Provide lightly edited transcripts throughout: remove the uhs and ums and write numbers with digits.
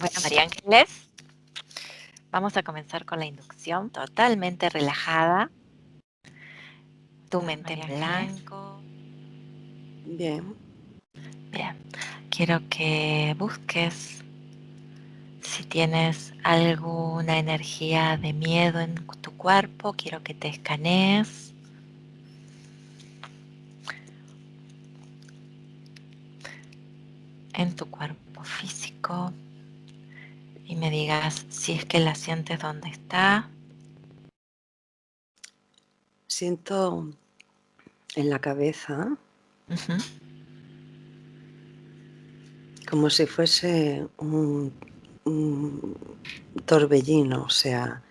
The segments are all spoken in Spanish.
Bueno, María Ángeles, vamos a comenzar con la inducción totalmente relajada. Tu mente en blanco. Bien. Bien, quiero que busques si tienes alguna energía de miedo en tu cuerpo. Quiero que te escanees. En tu cuerpo físico y me digas si es que la sientes donde está. Siento en la cabeza Uh-huh. como si fuese un torbellino, o sea,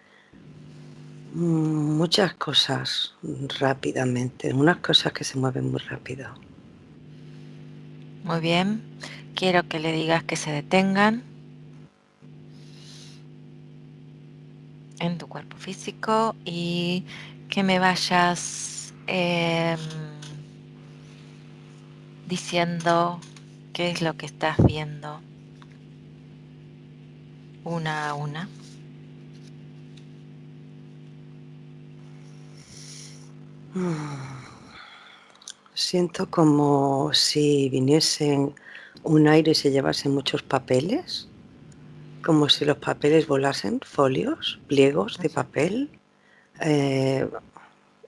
muchas cosas rápidamente, unas cosas que se mueven muy rápido. Muy bien, quiero que le digas que se detengan en tu cuerpo físico y que me vayas diciendo qué es lo que estás viendo una a una. Siento como si viniesen un aire y se llevasen muchos papeles, como si los papeles volasen, folios, pliegos de papel.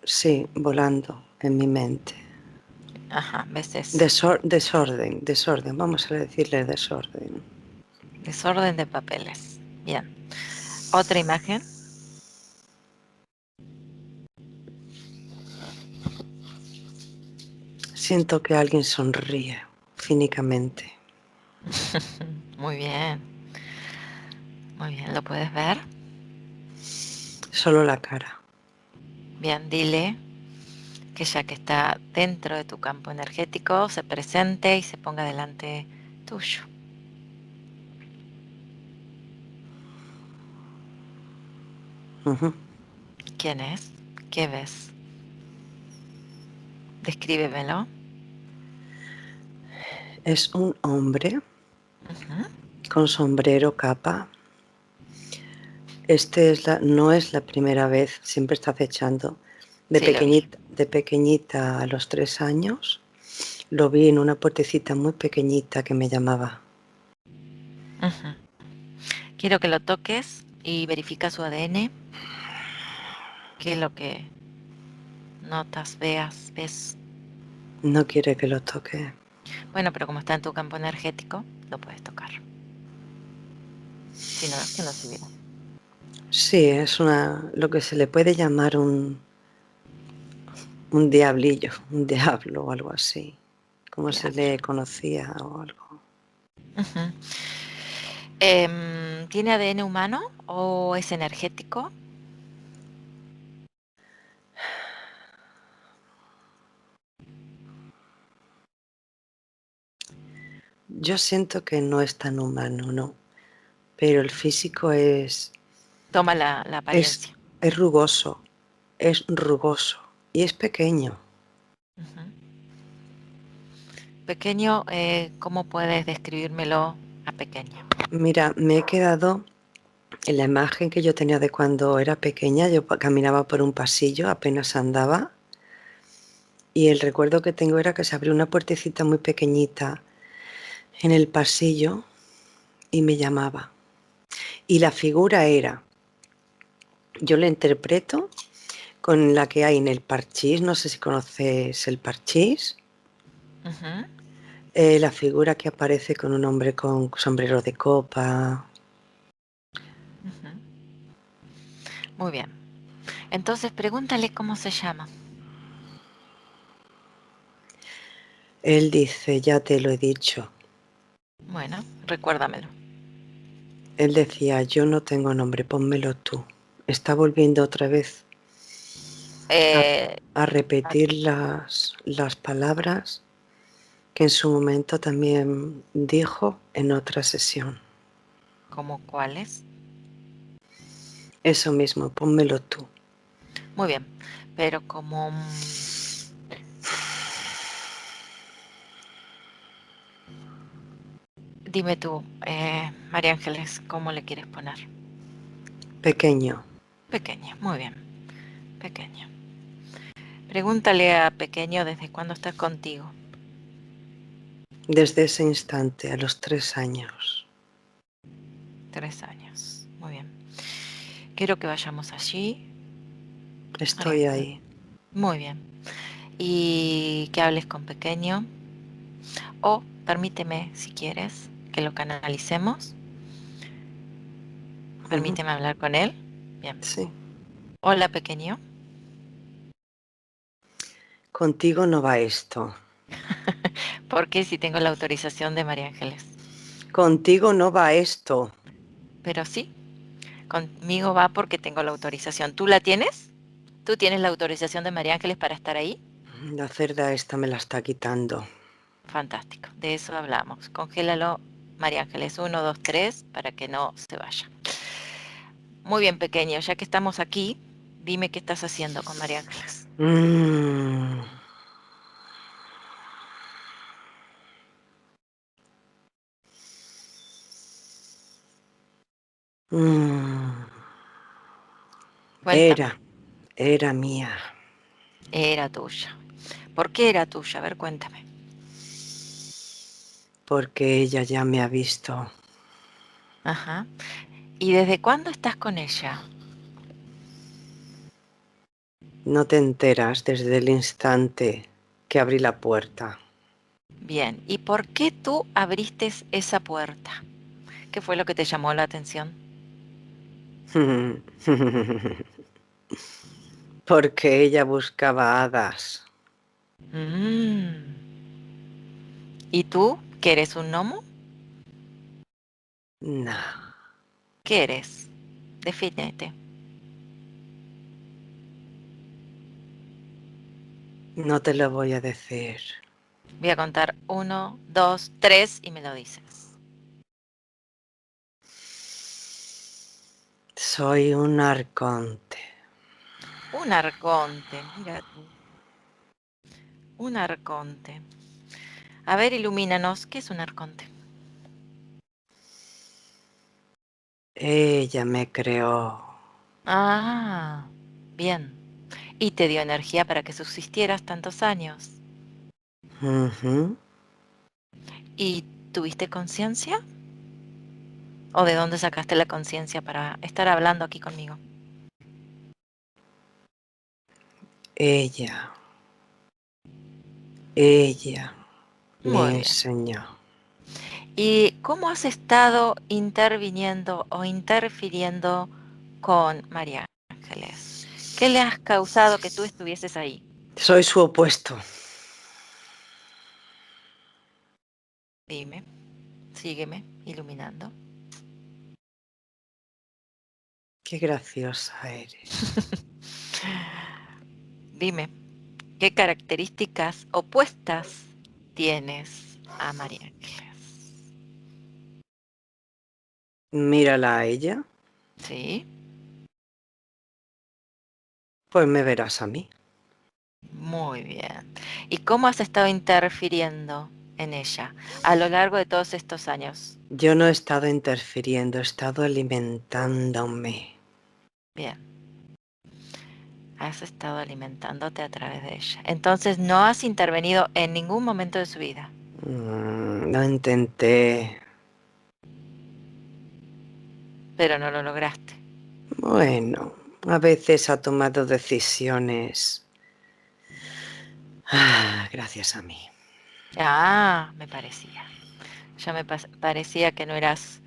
Sí, volando en mi mente. Ajá, ¿ves eso? Desorden, vamos a decirle desorden. Desorden de papeles. Bien. Otra imagen. Siento que alguien sonríe cínicamente. Muy bien. Muy bien, ¿lo puedes ver? Solo la cara. Bien, dile que ya que está dentro de tu campo energético, se presente y se ponga delante tuyo. Uh-huh. ¿Quién es? ¿Qué ves? Descríbemelo. Es un hombre Uh-huh. con sombrero, capa. No es la primera vez, siempre está acechando. Sí, lo vi. De pequeñita a los 3 años, lo vi en una puertecita muy pequeñita que me llamaba. Uh-huh. Quiero que lo toques y verifica su ADN. ¿Qué es lo que notas, ves? No quiere que lo toque. Bueno, pero como está en tu campo energético, lo puedes tocar. Si no, que no se viera. Sí, es lo que se le puede llamar un diablillo, un diablo o algo así, como se Diablo. le conocía o algo. Uh-huh. ¿Tiene ADN humano o es energético? Yo siento que no es tan humano, no, pero el físico Toma la es, apariencia. es rugoso y es pequeño. Uh-huh. Pequeño, ¿cómo puedes describírmelo a pequeño? Mira, me he quedado en la imagen que yo tenía de cuando era pequeña. Yo caminaba por un pasillo, apenas andaba, y el recuerdo que tengo era que se abrió una puertecita muy pequeñita en el pasillo y me llamaba. Y la figura era, yo la interpreto con la que hay en el parchís, no sé si conoces el parchís, Uh-huh. la figura que aparece con un hombre con sombrero de copa. Uh-huh. Muy bien. Entonces pregúntale cómo se llama. Él dice, ya te lo he dicho. Bueno, recuérdamelo. Él decía, yo no tengo nombre, pónmelo tú. Está volviendo otra vez a, Eh, a repetir las palabras que en su momento también dijo en otra sesión. ¿Cómo cuáles? Eso mismo, pónmelo tú. Muy bien, pero como Dime tú, María Ángeles, ¿cómo le quieres poner? Pequeño. Pequeño, muy bien, pequeño. Pregúntale a pequeño desde cuándo está contigo. Desde ese instante, a los 3 años. 3 años, muy bien. Quiero que vayamos allí, María Estoy Ángeles. ahí. Muy bien. Y que hables con pequeño. O permíteme, si quieres, que lo canalicemos. Ujú. Permíteme hablar con él. Bien. Sí. Hola, pequeño. Contigo no va esto. ¿Por qué si tengo la autorización de María Ángeles? Contigo no va esto. Pero sí, conmigo va porque tengo la autorización. ¿Tú la tienes? ¿Tú tienes la autorización de María Ángeles para estar ahí? La cerda esta me la está quitando. Fantástico, de eso hablamos. Congélalo, María Ángeles, 1, 2, 3, para que no se vaya. Muy bien, pequeño, ya que estamos aquí, dime qué estás haciendo con María Ángeles. Mm. Mm. Cuéntame. Era mía. Era tuya. ¿Por qué era tuya? A ver, cuéntame. Porque ella ya me ha visto. Ajá. ¿Y desde cuándo estás con ella? No te enteras desde el instante que abrí la puerta. Bien. ¿Y por qué tú abriste esa puerta? ¿Qué fue lo que te llamó la atención? Porque ella buscaba hadas. Mm. ¿Y tú, que eres un gnomo? No, ¿Qué eres? Defínete. no te lo voy a decir. Voy a contar 1, 2, 3 y me lo dices. Soy un arconte. Un arconte, mira tú. Un arconte. A ver, ilumínanos. ¿Qué es un arconte? Ella me creó. Ah, bien. Y te dio energía para que subsistieras tantos años. Ujú. ¿Y tuviste conciencia? ¿O de dónde sacaste la conciencia para estar hablando aquí conmigo? Ella, ella me Muy bien. enseñó. ¿Y cómo has estado interviniendo o interfiriendo con María Ángeles? ¿Qué le has causado que tú estuvieses ahí? Soy su opuesto. Dime, sígueme iluminando. Qué graciosa eres. Dime, ¿qué características opuestas tienes a María Ángeles? Mírala a ella, ¿Sí? pues me verás a mí. Muy bien. ¿Y cómo has estado interfiriendo en ella a lo largo de todos estos años? Yo no he estado interfiriendo, he estado alimentándome. Bien, has estado alimentándote a través de ella. Entonces no has intervenido en ningún momento de su vida, Lo intenté. pero no lo lograste. Bueno, a veces ha tomado decisiones. Gracias a mí. Ah, me parecía. Ya me parecía que no eras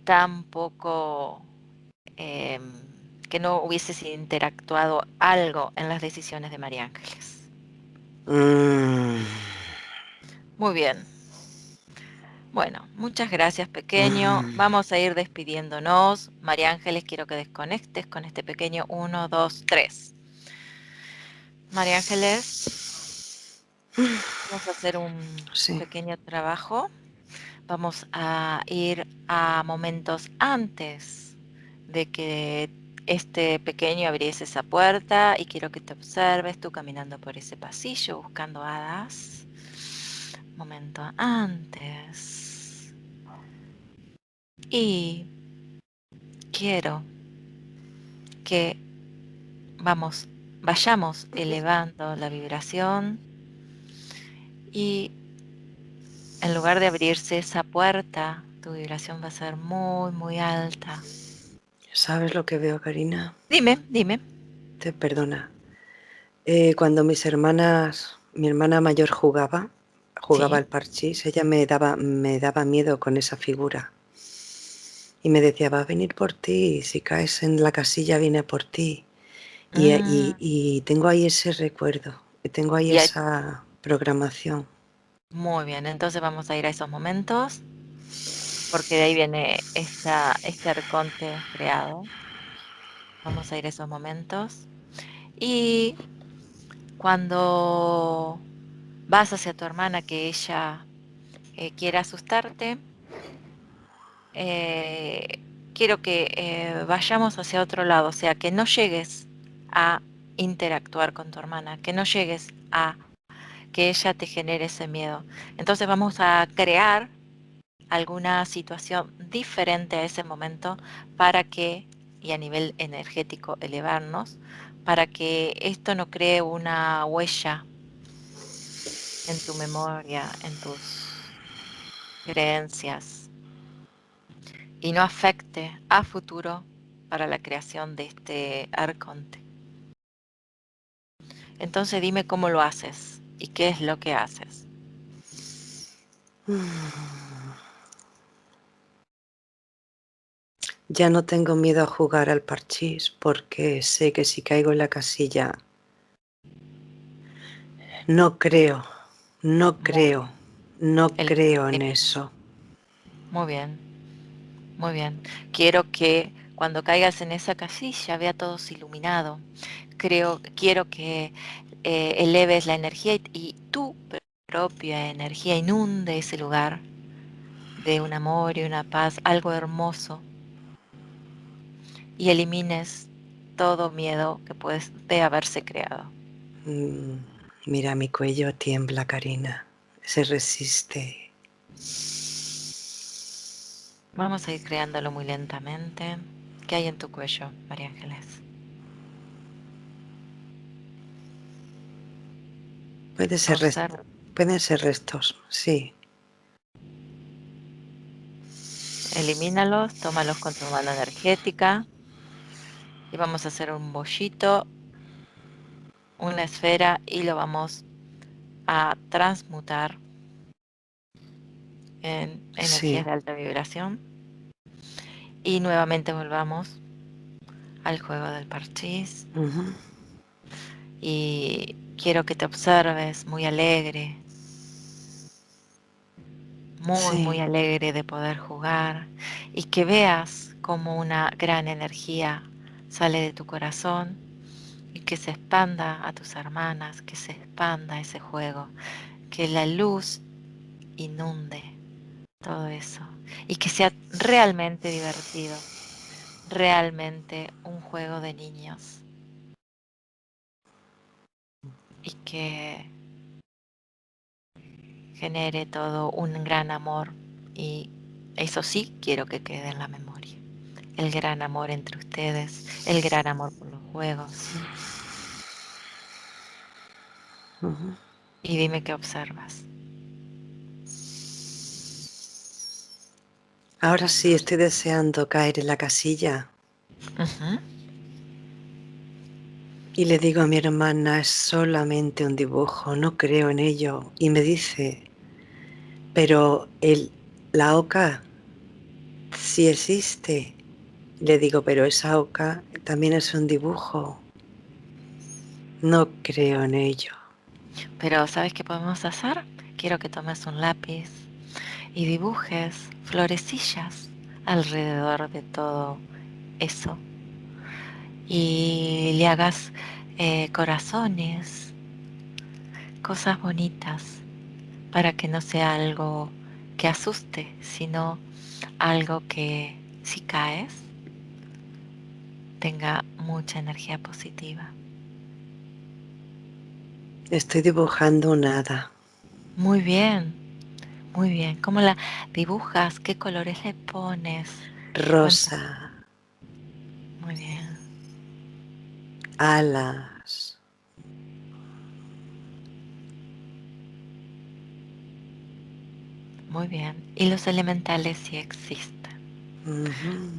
tan poco, em, que no hubieses interactuado algo en las decisiones de María Ángeles. Mm, Muy bien. Bueno, muchas gracias, pequeño. mm. Vamos a ir despidiéndonos. María Ángeles, quiero que desconectes con este pequeño 1, 2, 3. María Ángeles, vamos a hacer un Sí. pequeño trabajo. Vamos a ir a momentos antes de que este pequeño abriese esa puerta y quiero que te observes tú caminando por ese pasillo buscando hadas. Momento antes. Y quiero que vayamos elevando la vibración y en lugar de abrirse esa puerta, tu vibración va a ser muy, muy alta. ¿Sabes lo que veo, Karina? Dime, dime. Te perdona. Cuando mi hermana mayor jugaba Sí. al parchís, ella me daba miedo con esa figura. Y me decía, va a venir por ti, si caes en la casilla viene por ti. Mm, Y tengo ahí ese recuerdo, y tengo ahí y esa programación. muy bien, entonces vamos a ir a esos momentos, porque de ahí viene este arconte creado. Vamos a ir a esos momentos. Y cuando vas hacia tu hermana que ella quiere asustarte, eh, quiero que vayamos hacia otro lado, o sea, que no llegues a interactuar con tu hermana, que no llegues a que ella te genere ese miedo. Entonces vamos a crear alguna situación diferente a ese momento para que, y a nivel energético elevarnos, para que esto no cree una huella en tu memoria, en tus creencias y no afecte a futuro para la creación de este arconte. Entonces dime cómo lo haces y qué es lo que haces. Ya no tengo miedo a jugar al parchís porque sé que si caigo en la casilla, no creo, no Muy creo, bien. no creo en Elimina. eso. Muy bien, muy bien. Quiero que cuando caigas en esa casilla vea todo iluminado. Quiero que eleves la energía y tu propia energía inunde ese lugar de un amor y una paz, algo hermoso, y elimines todo miedo que puede haberse creado. Mm, Mira, mi cuello tiembla, Karina. Se resiste. Vamos a ir creándolo muy lentamente. ¿Qué hay en tu cuello, María Ángeles? Puede ser Observa. pueden ser restos, sí. Elimínalos, tómalos con tu mano energética y vamos a hacer un bollito, una esfera y lo vamos a transmutar en energías Sí. de alta vibración. Y nuevamente volvamos al juego del parchís. Ujú. Y quiero que te observes muy alegre, muy, muy Sí. alegre de poder jugar y que veas como una gran energía sale de tu corazón y que se expanda a tus hermanas, que se expanda ese juego, que la luz inunde todo eso y que sea realmente divertido, realmente un juego de niños y que genere todo un gran amor y eso sí quiero que quede en la memoria. El gran amor entre ustedes, el gran amor por los juegos. Ujú. Y dime qué observas. Ahora sí estoy deseando caer en la casilla. Ujú. Y le digo a mi hermana, es solamente un dibujo, no creo en ello. Y me dice, pero la oca sí existe. Le digo, pero esa oca también es un dibujo. No creo en ello. Pero ¿sabes qué podemos hacer? Quiero que tomes un lápiz y dibujes florecillas alrededor de todo eso. Y le hagas corazones, cosas bonitas, para que no sea algo que asuste, sino algo que si caes tenga mucha energía positiva. Estoy dibujando nada. Muy bien, Muy bien. ¿Cómo la dibujas? ¿Qué colores le pones? Cuenta. Rosa, Muy bien. alas. Muy bien. Y los elementales sí existen. Ujú.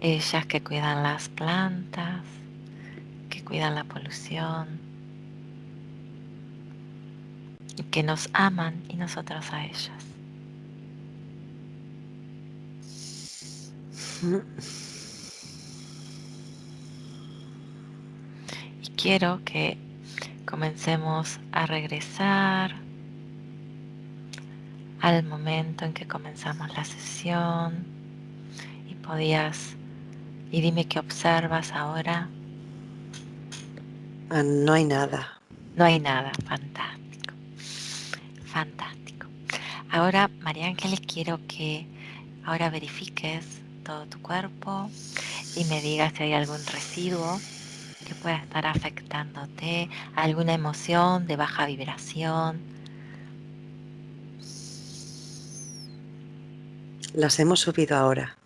Ellas que cuidan las plantas, que cuidan la polución, y que nos aman y nosotros a ellas. Y quiero que comencemos a regresar al momento en que comenzamos la sesión y y dime qué observas ahora. No hay nada. No hay nada, fantástico, fantástico. Ahora, María Ángeles, quiero que ahora verifiques todo tu cuerpo y me digas si hay algún residuo que pueda estar afectándote, alguna emoción de baja vibración. Las hemos subido ahora.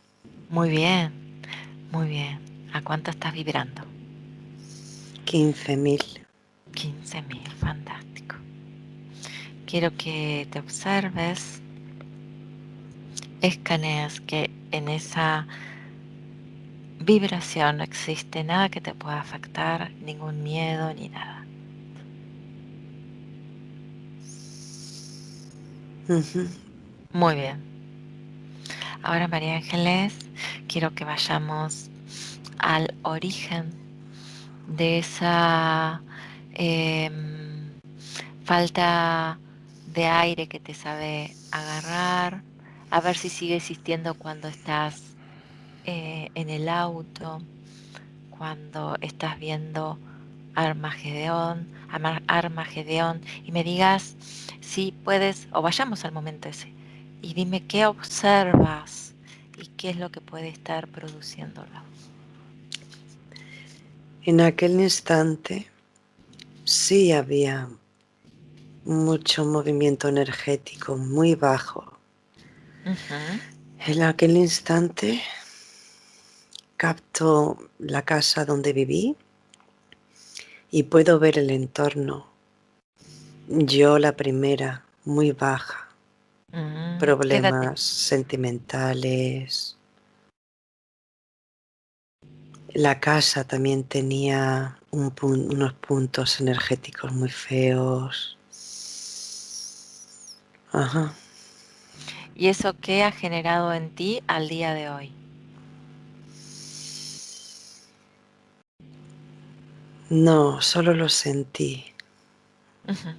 Muy bien, muy bien. ¿A cuánto estás vibrando? 15.000. 15.000, fantástico. Quiero que te observes, escanees que en esa vibración no existe nada que te pueda afectar, ningún miedo ni nada. Ujú. Muy bien. Ahora, María Ángeles, quiero que vayamos al origen de esa falta de aire que te sabe agarrar, a ver si sigue existiendo cuando estás en el auto, cuando estás viendo Armageddon, y me digas si puedes, o vayamos al momento ese, y dime qué observas y qué es lo que puede estar produciéndolo. En aquel instante sí había mucho movimiento energético, muy bajo. Ujú. En aquel instante capto la casa donde viví y puedo ver el entorno. Yo la primera, muy baja, ¿Qué edad problemas sentimentales. La casa también tenía unos puntos energéticos muy feos. Ajá. ¿Y eso qué ha generado en ti al día de hoy? No, solo lo sentí. Ujú.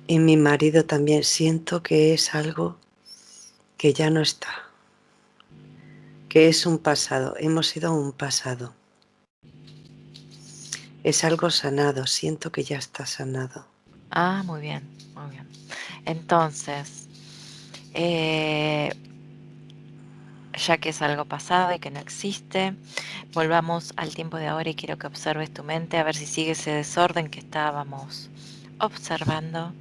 Y mi marido también siento que es algo que ya no está, que es un pasado, hemos sido un pasado. Es algo sanado, siento que ya está sanado. Ah, muy bien, muy bien. Entonces, eh, ya que es algo pasado y que no existe, volvamos al tiempo de ahora y quiero que observes tu mente a ver si sigue ese desorden que estábamos observando.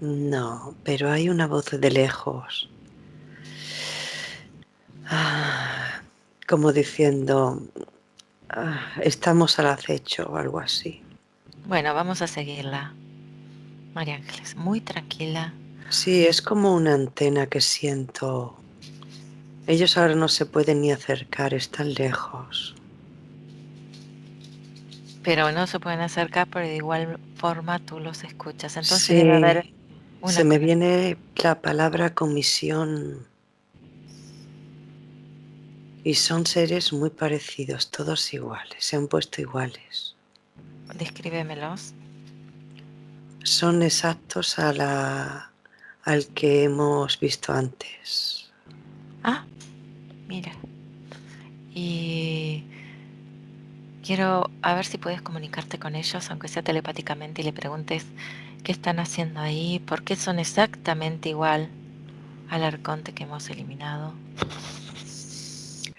No, pero hay una voz de lejos, ah, como diciendo, estamos al acecho o algo así. Bueno, vamos a seguirla, María Ángeles, muy tranquila, Sí, es como una antena que siento. Ellos ahora no se pueden ni acercar, están lejos. pero no se pueden acercar, pero de igual forma tú los escuchas. Entonces debe haber Sí, una se me conexión. viene la palabra comisión y son seres muy parecidos, todos iguales, se han puesto iguales. Descríbemelos. Son exactos al que hemos visto antes. Ah, mira. Y quiero a ver si puedes comunicarte con ellos, aunque sea telepáticamente, y le preguntes qué están haciendo ahí, por qué son exactamente igual al arconte que hemos eliminado.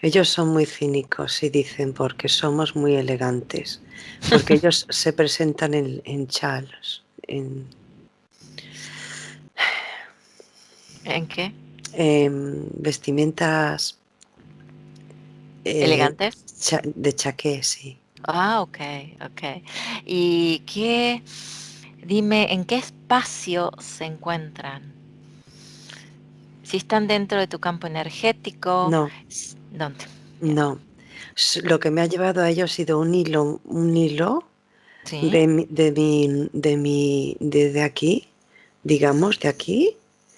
Ellos son muy cínicos y dicen porque somos muy elegantes. porque ellos se presentan en chals, ¿En qué? Vestimentas ¿Elegantes? de chaqué, sí. Ah, ok, ok. ¿Y dime, en qué espacio se encuentran? Si están dentro de tu campo energético, No, ¿dónde? Bien, no. Lo que me ha llevado a ello ha sido un hilo sí, de aquí, digamos, de aquí.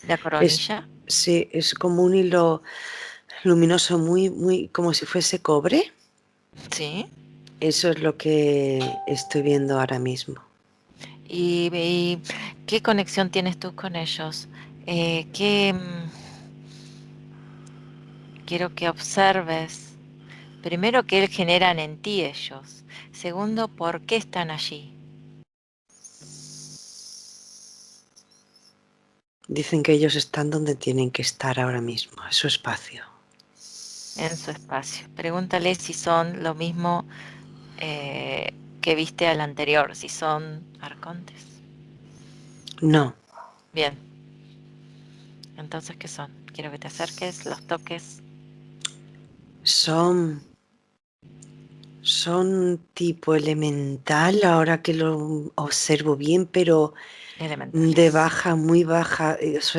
la Es, coronilla, sí, es como un hilo luminoso muy, como si fuese cobre. sí. Eso es lo que estoy viendo ahora mismo. ¿Y qué conexión tienes tú con ellos? Eh, ¿qué, mm, quiero que observes, primero, qué generan en ti ellos. Segundo, por qué están allí, Dicen que ellos están donde tienen que estar ahora mismo, en su espacio. en su espacio. Pregúntale si son lo mismo que viste al anterior, si son arcontes. No, Bien, entonces, ¿qué son? Quiero que te acerques, los toques son, son tipo elemental, ahora que lo observo bien, pero de elementales. baja, muy baja,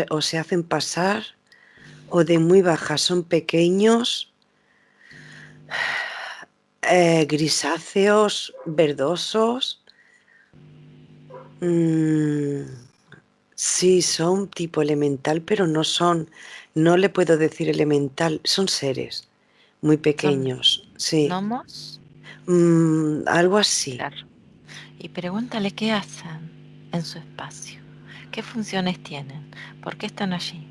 o se hacen pasar, o de muy baja, son pequeños, grisáceos, verdosos. Mm, sí, son tipo elemental, pero no le puedo decir elemental, son seres muy ¿Son pequeños, sí. gnomos? Algo así. Claro. Y pregúntale qué hacen en su espacio, qué funciones tienen, por qué están allí.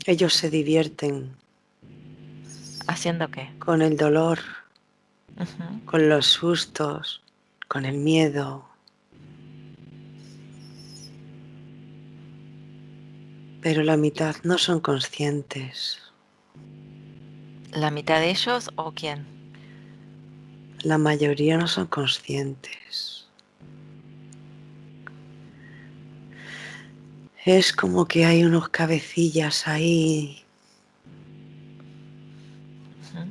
Ellos se divierten ¿Haciendo qué? con el dolor, Ujú. con los sustos, con el miedo, pero la mitad no son conscientes. ¿La mitad de ellos o quién? La mayoría no son conscientes. Es como que hay unos cabecillas ahí. Ujú.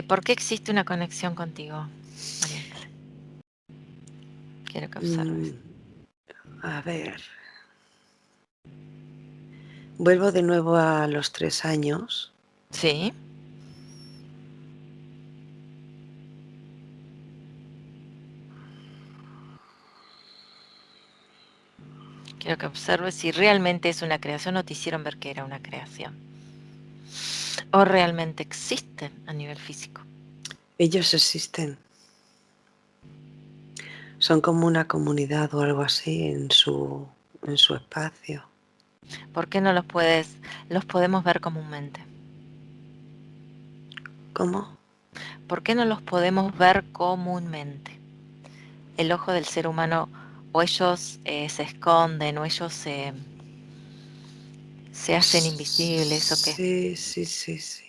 ¿Por qué existe una conexión contigo? Pregúntale. Quiero que mm, observes. a ver, vuelvo de nuevo a los 3 años. Sí, quiero que observes si realmente es una creación o te hicieron ver que era una creación. O realmente existen a nivel físico. Ellos existen. Son como una comunidad o algo así en su espacio. ¿Por qué no los podemos ver comúnmente? ¿Cómo? ¿Por qué no los podemos ver comúnmente? El ojo del ser humano, o ellos se esconden, o ellos se hacen invisibles, o qué. Sí, sí, sí, sí.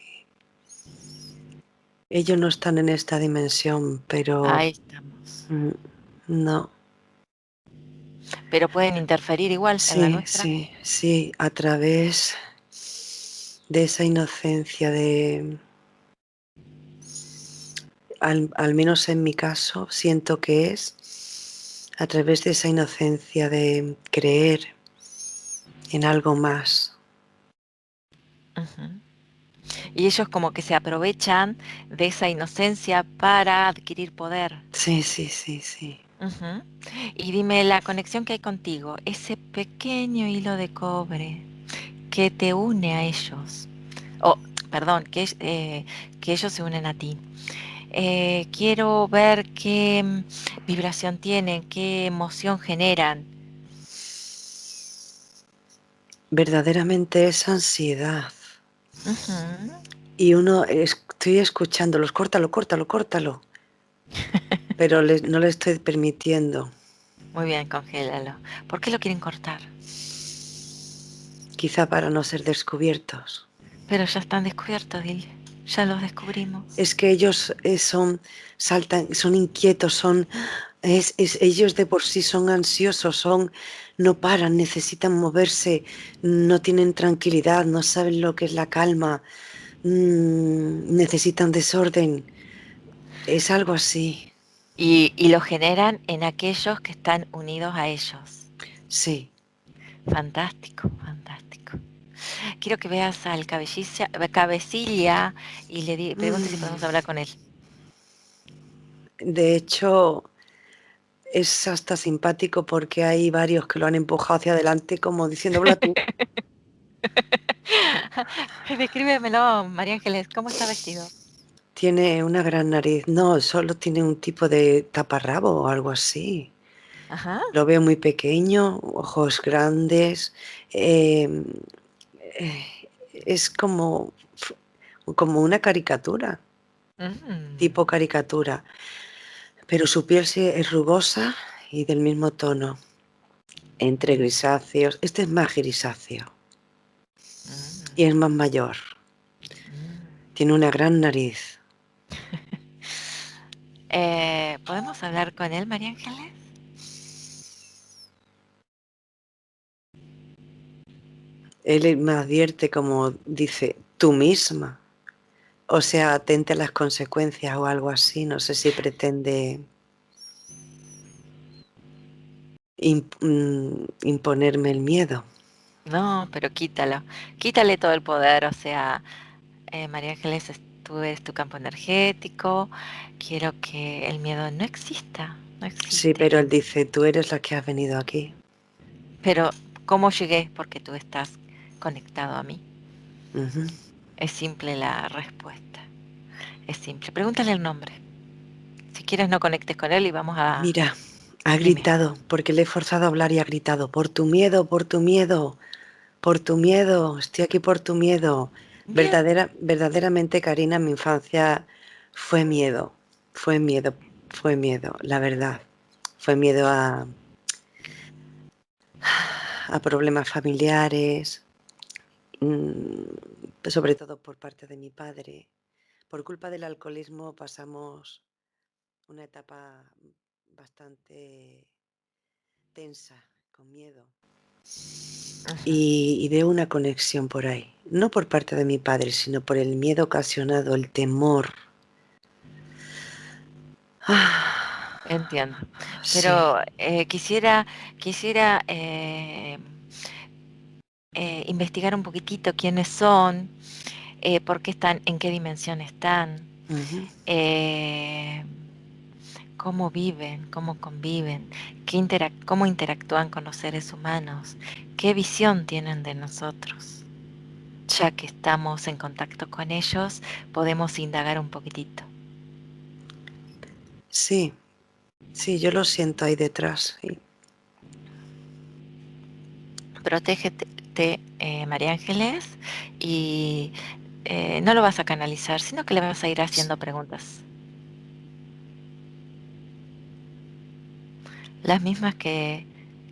Ellos no están en esta dimensión, pero Ahí estamos. mm, no. Pero pueden interferir igual en la Sí, nuestra. sí, sí, a través de esa inocencia al menos en mi caso, siento que es a través de esa inocencia de creer en algo más. Ujú. Y ellos como que se aprovechan de esa inocencia para adquirir poder. Sí, sí, sí, sí. Ujú. Y dime, la conexión que hay contigo, ese pequeño hilo de cobre que te une a ellos, o perdón, que ellos se unen a ti. Quiero ver qué vibración tienen, qué emoción generan. Verdaderamente es ansiedad. Ujú. Y estoy escuchándolos, córtalo, córtalo, córtalo, pero no le estoy permitiendo. Muy bien, congélalo. ¿Por qué lo quieren cortar? Quizá para no ser descubiertos. Pero ya están descubiertos, dile. Ya los descubrimos. Es que ellos saltan, son inquietos, ellos de por sí son ansiosos, no paran, necesitan moverse, no tienen tranquilidad, no saben lo que es la calma, necesitan desorden. Es algo así, Y lo generan en aquellos que están unidos a ellos. sí. Fantástico, fantástico. Quiero que veas al cabecilla y pregunte si podemos hablar con él. De hecho, es hasta simpático porque hay varios que lo han empujado hacia adelante como diciendo, habla tú. Descríbemelo, María Ángeles, ¿cómo está vestido? Tiene una gran nariz. No, solo tiene un tipo de taparrabo o algo así. Ajá. Lo veo muy pequeño, ojos grandes. eh, eh, es como una caricatura, Mm, tipo caricatura. Pero su piel sí es rugosa y del mismo tono, entre grisáceos. Este es más grisáceo y es mm, más mayor. mm. Tiene una gran nariz. ¿Podemos hablar con él, María Ángeles? Él me advierte como dice, tú misma. O sea, atente a las consecuencias o algo así. No sé si pretende imponerme el miedo. No, pero quítalo. Quítale todo el poder, o sea, María Ángeles, tú eres tu campo energético. Quiero que el miedo no exista, no Sí, existe. pero él dice, tú eres la que has venido aquí. Pero, ¿cómo llegué? Porque tú estás conectado a mí. Ujú. Es simple la respuesta. Es simple. Pregúntale el nombre. Si quieres, no conectes con él y vamos a... Mira, ha Dime. gritado, porque le he forzado a hablar y ha gritado, por tu miedo, por tu miedo, por tu miedo, estoy aquí por tu miedo. Bien. Verdaderamente, Karina, mi infancia fue miedo, fue miedo, fue miedo, la verdad. Fue miedo a problemas familiares, sobre todo por parte de mi padre. Por culpa del alcoholismo pasamos una etapa bastante tensa, con miedo. Ujú. Y veo una conexión por ahí, no por parte de mi padre, sino por el miedo ocasionado, el temor. Ah, Entiendo. sí. Pero quisiera investigar un poquitito quiénes son, por qué están, en qué dimensión están, Ujú. eh, cómo viven, cómo conviven, cómo interactúan con los seres humanos, qué visión tienen de nosotros. Ya que estamos en contacto con ellos, podemos indagar un poquitito. Sí, sí, yo lo siento ahí detrás. Sí. Protégete, María Ángeles, y no lo vas a canalizar, sino que le vas a ir haciendo preguntas. Las mismas que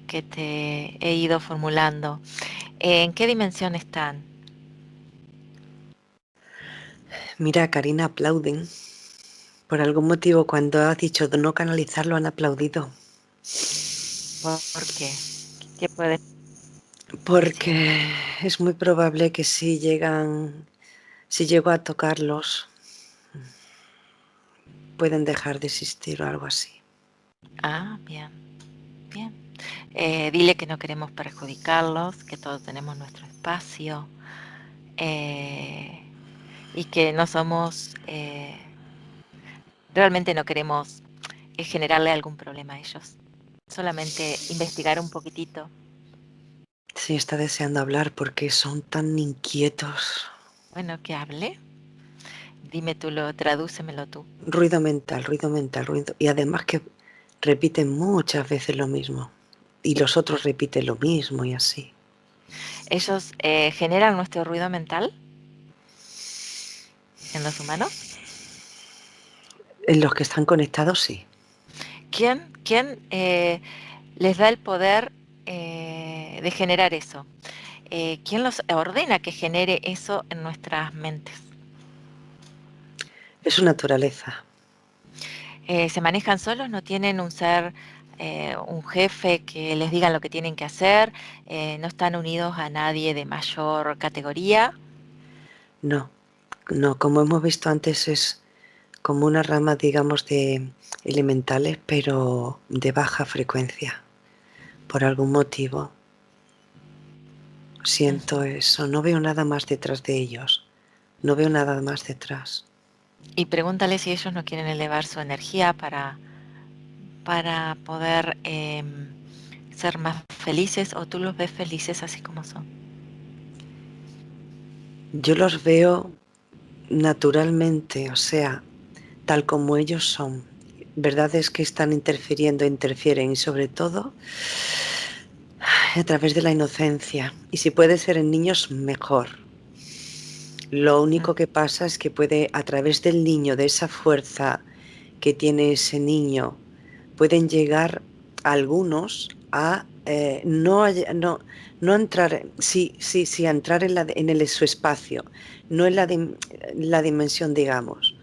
te he ido formulando. ¿En qué dimensión están? Mira, Karina, aplauden. Por algún motivo, cuando has dicho de no canalizarlo, han aplaudido. ¿Por qué? ¿Qué puede decir? Porque es muy probable que si llego a tocarlos, pueden dejar de existir o algo así. Ah, bien, bien. Dile que no queremos perjudicarlos, que todos tenemos nuestro espacio, eh, y que no somos, realmente no queremos generarle algún problema a ellos. Solamente investigar un poquitito. Sí, está deseando hablar porque son tan inquietos. Bueno, que hable. Dime tú, tradúcemelo tú. Ruido mental, ruido mental, ruido. Y además que repiten muchas veces lo mismo. Y los otros repiten lo mismo y así. ¿Ellos generan nuestro ruido mental en los humanos? En los que están conectados, sí. ¿Quién les da el poder de generar eso? ¿Quién los ordena que genere eso en nuestras mentes? Es su naturaleza. ¿Se manejan solos? ¿No tienen un ser, un jefe que les diga lo que tienen que hacer? ¿No están unidos a nadie de mayor categoría? No, no, como hemos visto antes, es como una rama, digamos, de elementales, pero de baja frecuencia. Por algún motivo siento Ujú. eso, no veo nada más detrás de ellos, no veo nada más detrás. Y pregúntale si ellos no quieren elevar su energía para poder ser más felices, o tú los ves felices así como son. Yo los veo naturalmente, o sea, tal como ellos son. Verdad es que están interfiriendo, interfieren y sobre todo a través de la inocencia. Y si puede ser en niños, mejor. Lo Mm. único que pasa es que puede, a través del niño, de esa fuerza que tiene ese niño, pueden llegar algunos a no entrar, sí, sí, sí, a entrar su espacio, no en la dimensión, digamos,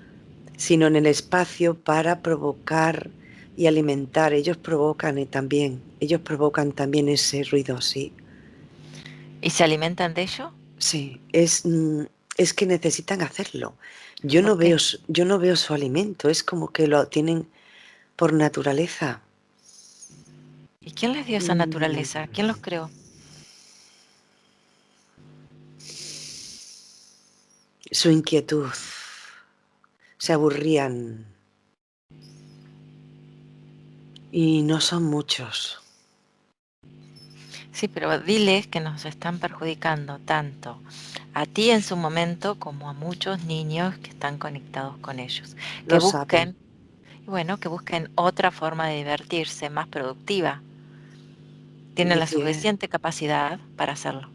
sino en el espacio para provocar y alimentar. Ellos provocan también ese ruido, sí. ¿Y se alimentan de ello? Sí, es que necesitan hacerlo. ¿Por qué? Yo no veo su alimento, es como que lo tienen por naturaleza. ¿Y quién les dio esa Mm, naturaleza? ¿Quién los creó? Su inquietud, se aburrían y no son muchos. Sí, pero diles que nos están perjudicando tanto a ti en su momento como a muchos niños que están conectados con ellos. Que Lo saben. busquen, bueno, que busquen otra forma de divertirse más productiva. Tienen la Dice, suficiente capacidad para hacerlo.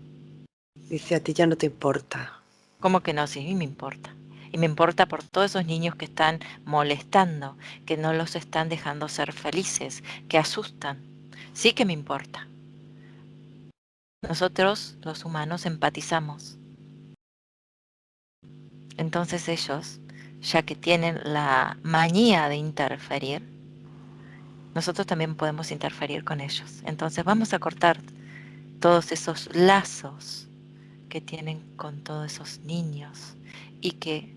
dice, a ti ya no te importa. ¿Cómo que no? Sí, me importa. Y me importa por todos esos niños que están molestando, que no los están dejando ser felices, que asustan. Sí que me importa. Nosotros, los humanos, empatizamos. Entonces ellos, ya que tienen la manía de interferir, nosotros también podemos interferir con ellos. Entonces vamos a cortar todos esos lazos que tienen con todos esos niños y que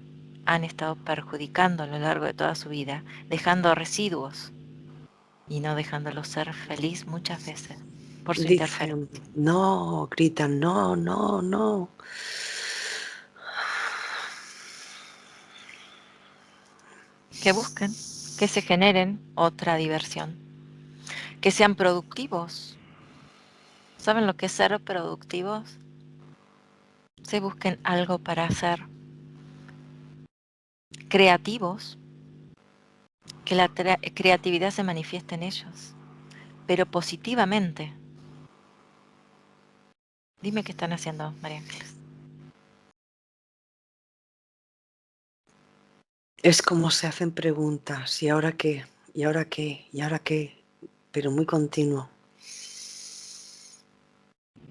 han estado perjudicando a lo largo de toda su vida, dejando residuos y no dejándolos ser feliz muchas veces por su interferencia. Dicen, no, gritan, no, no, no. Que busquen, que se generen otra diversión, que sean productivos. ¿Saben lo que es ser productivos? Se busquen algo para hacer, creativos, que la creatividad se manifieste en ellos, pero positivamente. Dime qué están haciendo, María Ángeles. Es como se hacen preguntas, ¿y ahora qué? ¿Y ahora qué? ¿Y ahora qué? Pero muy continuo.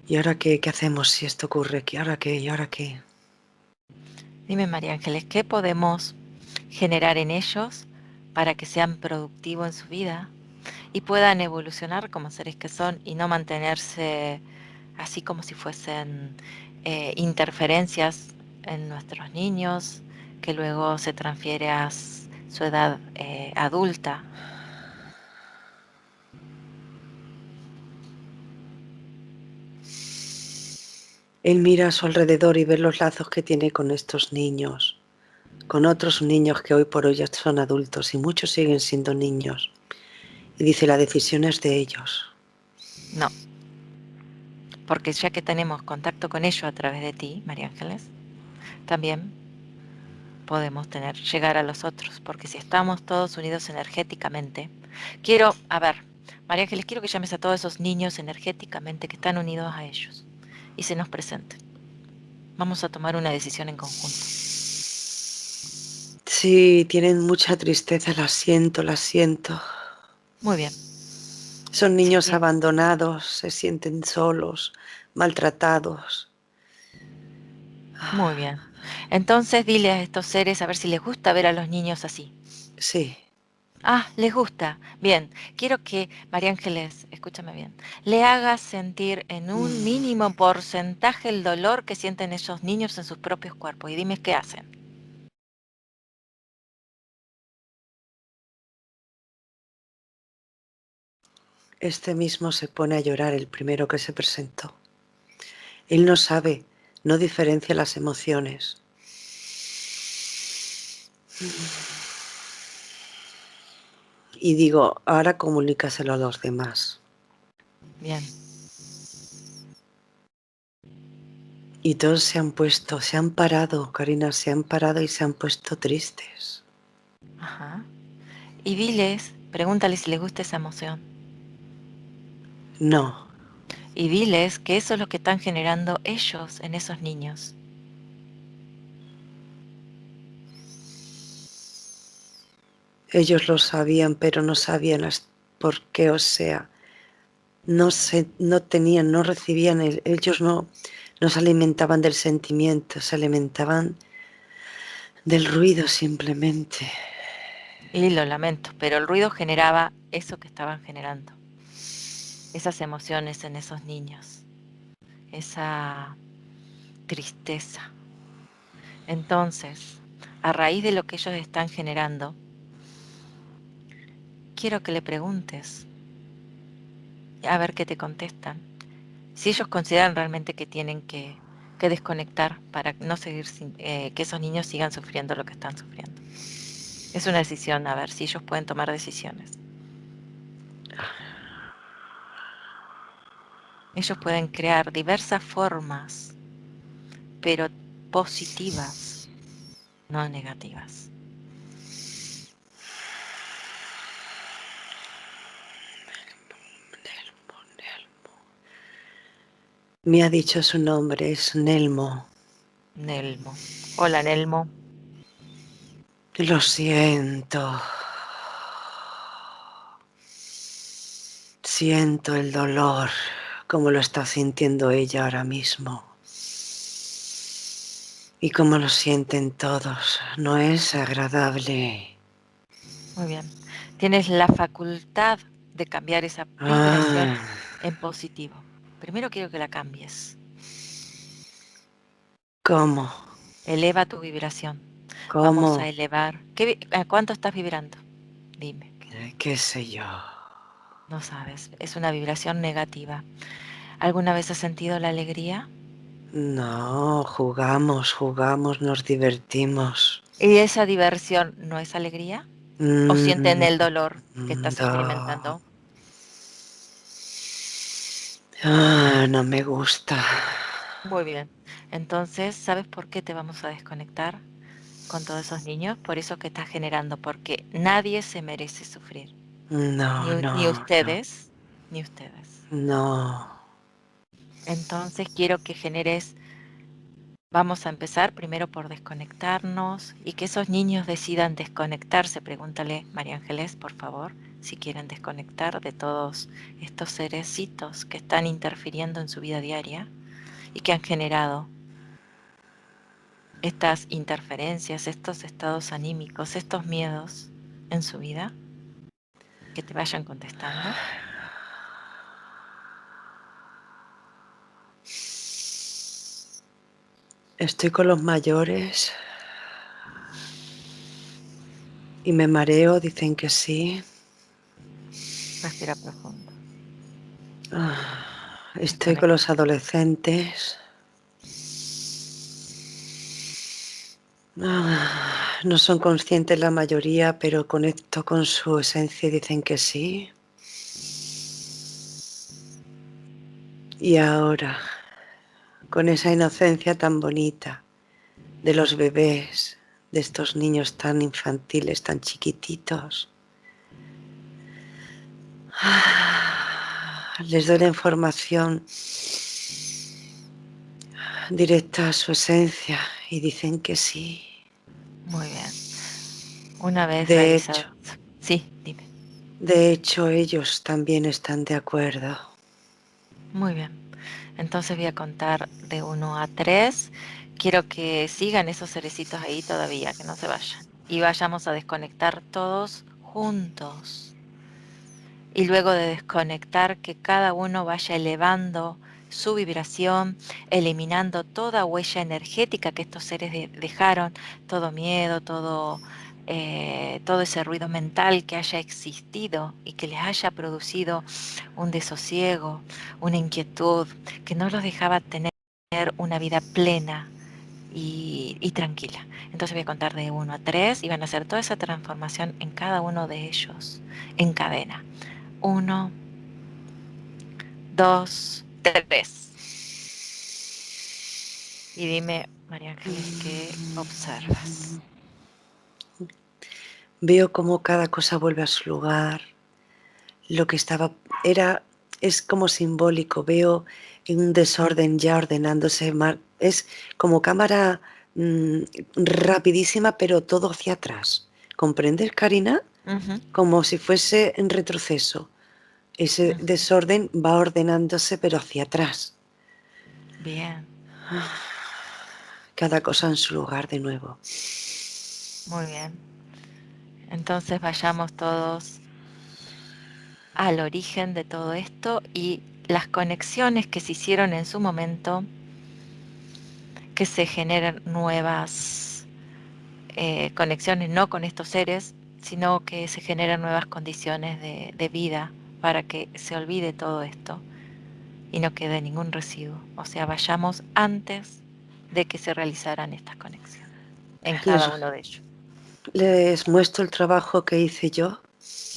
¿Y ahora qué? ¿Qué hacemos si esto ocurre? ¿Y ahora qué? ¿Y ahora qué? Dime, María Ángeles, ¿qué podemos generar en ellos para que sean productivos en su vida y puedan evolucionar como seres que son y no mantenerse así como si fuesen interferencias en nuestros niños, que luego se transfiere a su edad adulta? Él mira a su alrededor y ve los lazos que tiene con estos niños, con otros niños que hoy por hoy ya son adultos y muchos siguen siendo niños. Y dice, la decisión es de ellos. No, porque ya que tenemos contacto con ellos a través de ti, María Ángeles, también podemos llegar a los otros, porque si estamos todos unidos energéticamente, a ver, María Ángeles, quiero que llames a todos esos niños energéticamente que están unidos a ellos y se nos presenten. Vamos a tomar una decisión en conjunto. Sí, tienen mucha tristeza, la siento. Muy bien. Son Si niños quiere, abandonados, se sienten solos, maltratados. muy bien. Entonces dile a estos seres a ver si les gusta ver a los niños así. Sí, Ah, les gusta. Bien, quiero que, María Ángeles, escúchame bien, le hagas sentir en un mínimo porcentaje el dolor que sienten esos niños en sus propios cuerpos y dime qué hacen. este mismo se pone a llorar, el primero que se presentó. Él no sabe, no diferencia las emociones. Y digo, ahora comunícaselo a los demás. Bien. Y todos se han parado, Karina, se han parado y se han puesto tristes. Ajá. Y diles, pregúntales si les gusta esa emoción. No, Y diles que eso es lo que están generando ellos en esos niños. ellos lo sabían, pero no sabían por qué, o sea, no tenían, no recibían, ellos no se alimentaban del sentimiento, se alimentaban del ruido simplemente. Y lo lamento, pero el ruido generaba eso que estaban generando. Esas emociones en esos niños. Esa tristeza. Entonces, a raíz de lo que ellos están generando, quiero que le preguntes, a ver qué te contestan. Si ellos consideran realmente que tienen que desconectar para no seguir que esos niños sigan sufriendo lo que están sufriendo. Es una decisión, a ver si ellos pueden tomar decisiones. Ellos pueden crear diversas formas, pero positivas, no negativas. Me ha dicho su nombre, es Nelmo. Nelmo. Hola, Nelmo. Lo siento. Siento el dolor, como lo está sintiendo ella ahora mismo. Y como lo sienten todos, no es agradable. Muy bien. Tienes la facultad de cambiar esa vibración Ah, en positivo. Primero quiero que la cambies. ¿cómo? Eleva tu vibración. Vamos a ¿Cómo? elevar. ¿A cuánto estás vibrando? Dime. ¿Qué sé yo? No sabes. Es una vibración negativa. ¿Alguna vez has sentido la alegría? No, jugamos, nos divertimos. ¿Y esa diversión no es alegría? ¿O sienten Mm, el dolor que estás no. experimentando? No me gusta. Muy bien. Entonces, ¿sabes por qué te vamos a desconectar con todos esos niños? Por eso que estás generando, porque nadie se merece sufrir. No, Ni no, no, ustedes, ni ustedes. no. Entonces, quiero que generes, vamos a empezar primero por desconectarnos y que esos niños decidan desconectarse. Pregúntale, María Ángeles, por favor, si quieren desconectar de todos estos cerecitos que están interfiriendo en su vida diaria y que han generado estas interferencias, estos estados anímicos, estos miedos en su vida, que te vayan contestando. Estoy con los mayores y me mareo, dicen que sí. Respira profundo. Estoy con Desconecta. los adolescentes. No son conscientes la mayoría, pero conecto con su esencia y dicen que sí. Y ahora, con esa inocencia tan bonita de los bebés, de estos niños tan infantiles, tan chiquititos, les doy la información directa a su esencia y dicen que sí. Muy bien. Una vez De hecho, realizado. Sí, dime. de hecho, ellos también están de acuerdo. Muy bien. Entonces voy a contar de 1 a 3 quiero que sigan esos cerecitos ahí todavía, que no se vayan. Y vayamos a desconectar todos juntos. Y luego de desconectar, que cada uno vaya elevando su vibración, eliminando toda huella energética que estos seres dejaron, todo miedo, todo ese ruido mental que haya existido y que les haya producido un desosiego, una inquietud, que no los dejaba tener una vida plena y tranquila. Entonces voy a contar de 1 a 3 y van a hacer toda esa transformación en cada uno de ellos, en cadena. 1, 2, 3. Y dime, María Ángeles, ¿qué observas? Veo cómo cada cosa vuelve a su lugar. Lo que es como simbólico. Veo en un desorden ya ordenándose. Es como cámara rapidísima, pero todo hacia atrás. ¿Comprendes, Karina? Ujú, Como si fuese en retroceso. Ese ujú. desorden va ordenándose, pero hacia atrás. Bien, Cada cosa en su lugar de nuevo. muy bien. Entonces vayamos todos al origen de todo esto y las conexiones que se hicieron en su momento, que se generen nuevas conexiones, no con estos seres, sino que se generan nuevas condiciones de vida para que se olvide todo esto y no quede ningún residuo. O sea, vayamos antes de que se realizaran estas conexiones en Les, cada uno de ellos. les muestro el trabajo que hice yo.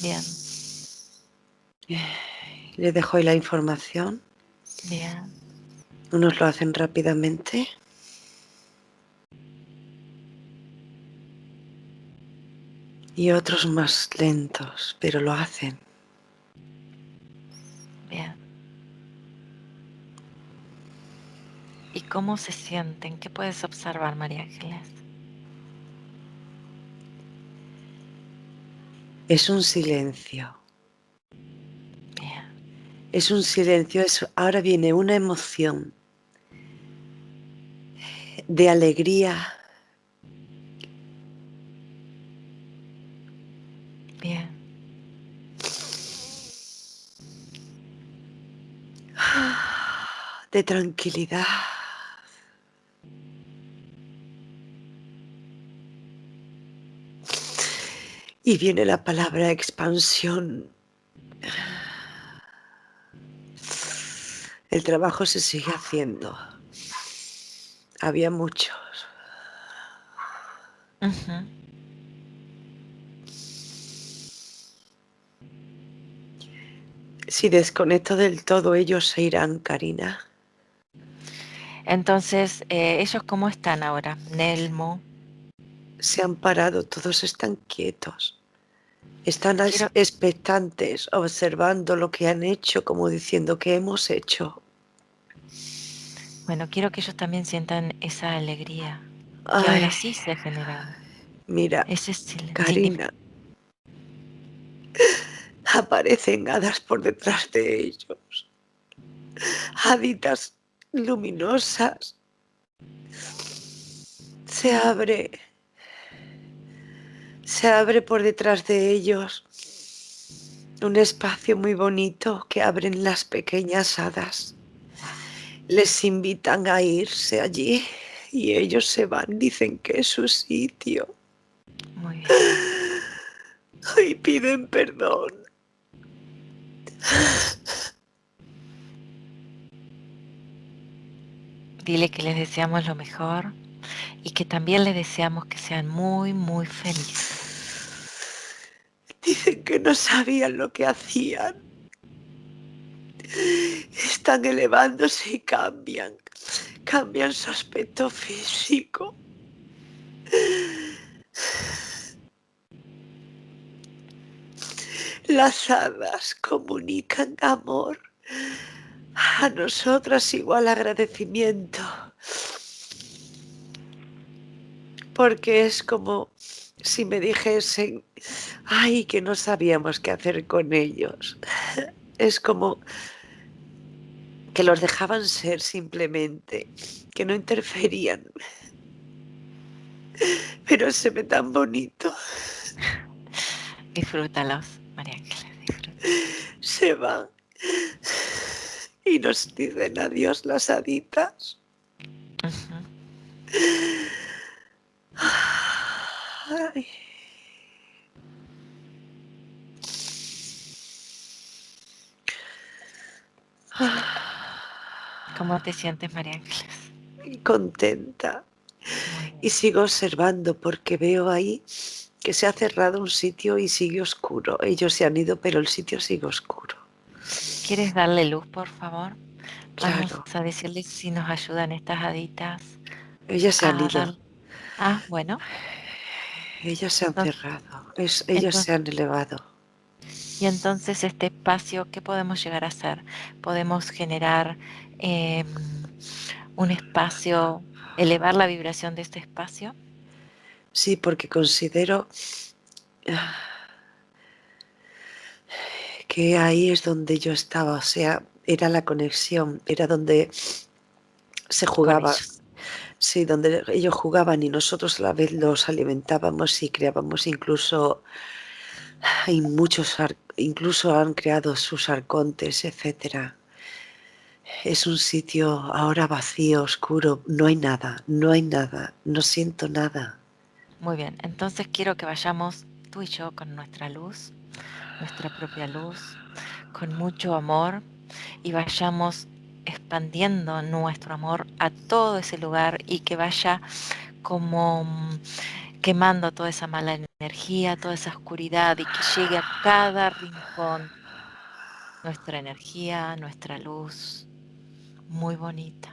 Bien, Les dejo ahí la información. bien, Unos lo hacen rápidamente y otros más lentos, pero lo hacen. bien. ¿Y cómo se sienten? ¿Qué puedes observar, María Ángeles? Es un silencio. Bien, Es un silencio. Ahora viene una emoción de alegría, bien, de tranquilidad. Y viene la palabra expansión. El trabajo se sigue haciendo. Había muchos. ujú. Si desconecto del todo, ellos se irán, Karina. Entonces, ¿ellos cómo están ahora? Nelmo, Se han parado, todos están quietos. Están quiero, expectantes, observando lo que han hecho, como diciendo que hemos hecho. bueno, quiero que ellos también sientan esa alegría que Ay, ahora sí se ha generado. mira, Ese silencio. Sí, dime. Karina, aparecen hadas por detrás de ellos. Haditas luminosas. Se abre, se abre por detrás de ellos un espacio muy bonito que abren las pequeñas hadas. Les invitan a irse allí y ellos se van, dicen que es su sitio. Muy bien. Y piden perdón. Dile que les deseamos lo mejor y que también les deseamos que sean muy, muy felices. Dicen que no sabían lo que hacían. Están elevándose y cambian. Cambian su aspecto físico. Las hadas comunican amor. A nosotras igual agradecimiento. Porque es como si me dijesen, ay, que no sabíamos qué hacer con ellos. Es como que los dejaban ser simplemente, que no interferían. Pero se ve tan bonito. Disfrútalos, María Ángeles, disfrútalos. Se van y nos dicen adiós las haditas. Ujú. Ay. ¿Cómo te sientes, María Ángeles? Y contenta. Muy Y bien. sigo observando porque veo ahí que se ha cerrado un sitio y sigue oscuro. Ellos se han ido, pero el sitio sigue oscuro. ¿Quieres darle luz, por favor? Vamos Claro, a decirles si nos ayudan estas haditas ellas se han a ido. dar. Ah, bueno, Ellas se han entonces, cerrado. Ellos se entonces, han elevado. y entonces este espacio, ¿qué podemos llegar a hacer? Podemos generar em, un espacio, elevar la vibración de este espacio. Sí, porque considero que ahí es donde yo estaba. O sea, era la conexión. Era donde se Con jugaba. ellos. Sí, donde ellos jugaban y nosotros a la vez los alimentábamos y creábamos incluso, hay muchos, incluso han creado sus arcontes, etcétera. Es un sitio ahora vacío, oscuro, no hay nada, no hay nada, no siento nada. Muy bien, entonces quiero que vayamos tú y yo con nuestra luz, nuestra propia luz, con mucho amor y vayamos expandiendo nuestro amor a todo ese lugar y que vaya como quemando toda esa mala energía, toda esa oscuridad y que llegue a cada rincón nuestra energía, nuestra luz, muy bonita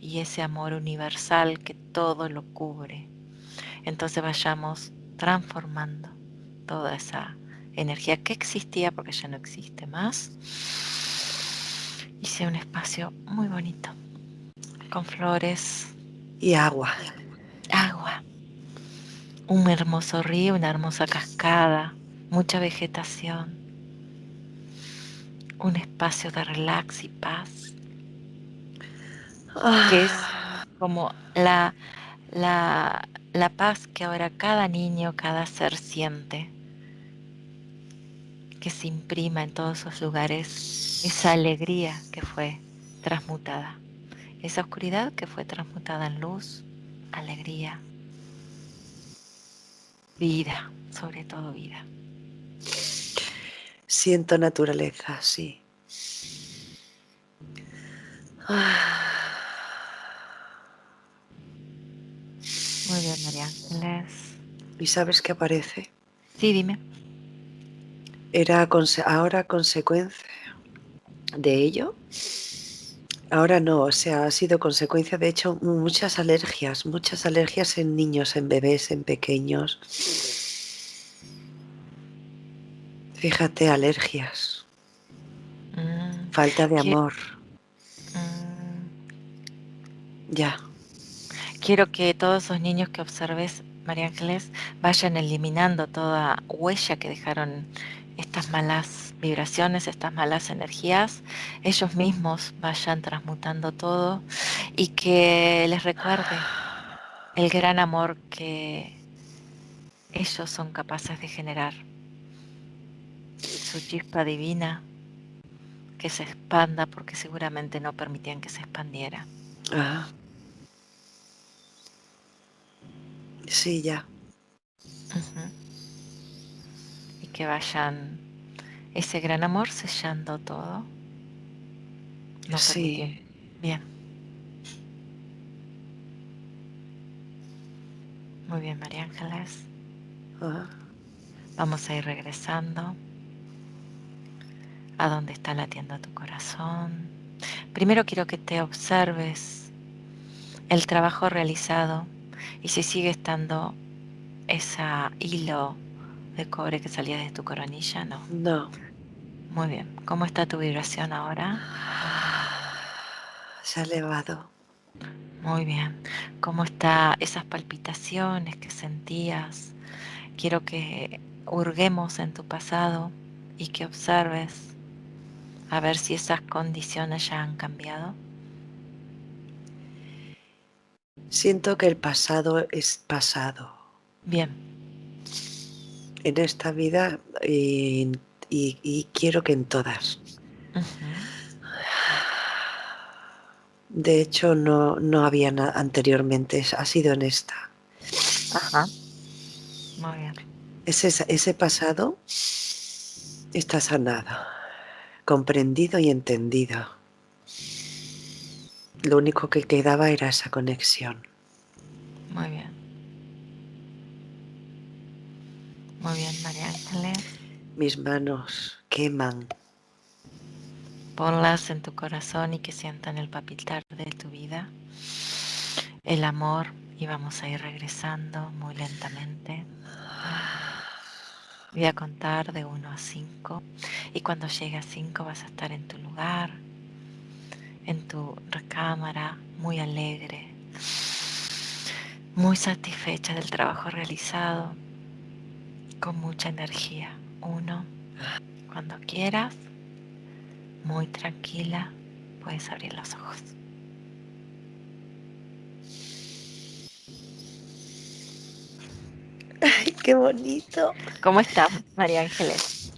y ese amor universal que todo lo cubre. Entonces vayamos transformando toda esa energía que existía porque ya no existe más y sea un espacio muy bonito con flores, Y agua. agua, un hermoso río, una hermosa cascada, mucha vegetación, un espacio de relax y paz, que es Ah, como la paz que ahora cada niño, cada ser siente, que se imprima en todos esos lugares, esa alegría que fue transmutada, esa oscuridad que fue transmutada en luz, alegría, vida, sobre todo vida. siento naturaleza, sí. Ah, Muy bien, María Ángeles. ¿y sabes qué aparece? Sí, dime. Era ahora consecuencia de ello. Ahora no, o sea, ha sido consecuencia, de hecho, muchas alergias en niños, en bebés, en pequeños. Fíjate, alergias, Mm, falta de que- amor, mm, ya. quiero que todos esos niños que observes, María Ángeles, vayan eliminando toda huella que dejaron estas malas vibraciones, estas malas energías, ellos mismos vayan transmutando todo y que les recuerde el gran amor que ellos son capaces de generar, su chispa divina que se expanda porque seguramente no permitían que se expandiera. Ah, sí, ya. Ujú. Y que vayan ese gran amor sellando todo, no permitiendo. Sí. Bien, muy bien, María Ángeles. Ah, Vamos a ir regresando a donde está latiendo tu corazón. Primero quiero que te observes el trabajo realizado y si sigue estando ese hilo de cobre que salía de tu coronilla, no. no. Muy bien. ¿Cómo está tu vibración ahora? Se ha elevado. Muy bien. ¿Cómo está esas palpitaciones que sentías? Quiero que hurguemos en tu pasado y que observes A ver si esas condiciones ya han cambiado. Siento que el pasado es pasado Bien. en esta vida y quiero que en todas. Ujú. De hecho, no había anteriormente, ha sido en esta. Ajá. Muy bien. Ese pasado está sanado, comprendido y entendido. Lo único que quedaba era esa conexión. Muy bien. Muy bien, María Ángeles. Mis manos queman. Ponlas en tu corazón y que sientan el palpitar de tu vida, el amor, y vamos a ir regresando muy lentamente. Voy a contar de 1 a 5 y cuando llegue a 5 vas a estar en tu lugar, en tu recámara, muy alegre, muy satisfecha del trabajo realizado, con mucha energía. 1, cuando quieras, muy tranquila, puedes abrir los ojos. ¡Ay, qué bonito! ¿Cómo estás, María Ángeles?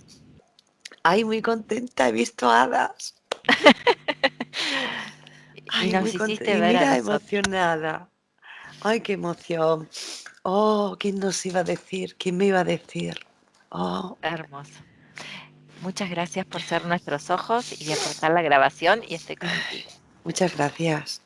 ¡Ay, muy contenta! He visto hadas. Y ¡Ay, nos muy contenta! hiciste Y ver a mira, nosotros. emocionada. ¡Ay, qué emoción! Oh, ¿quién nos iba a decir? ¿Quién me iba a decir? Oh, Hermoso. Muchas gracias por ser nuestros ojos y voy a cortar la grabación y estoy contigo. muchas gracias.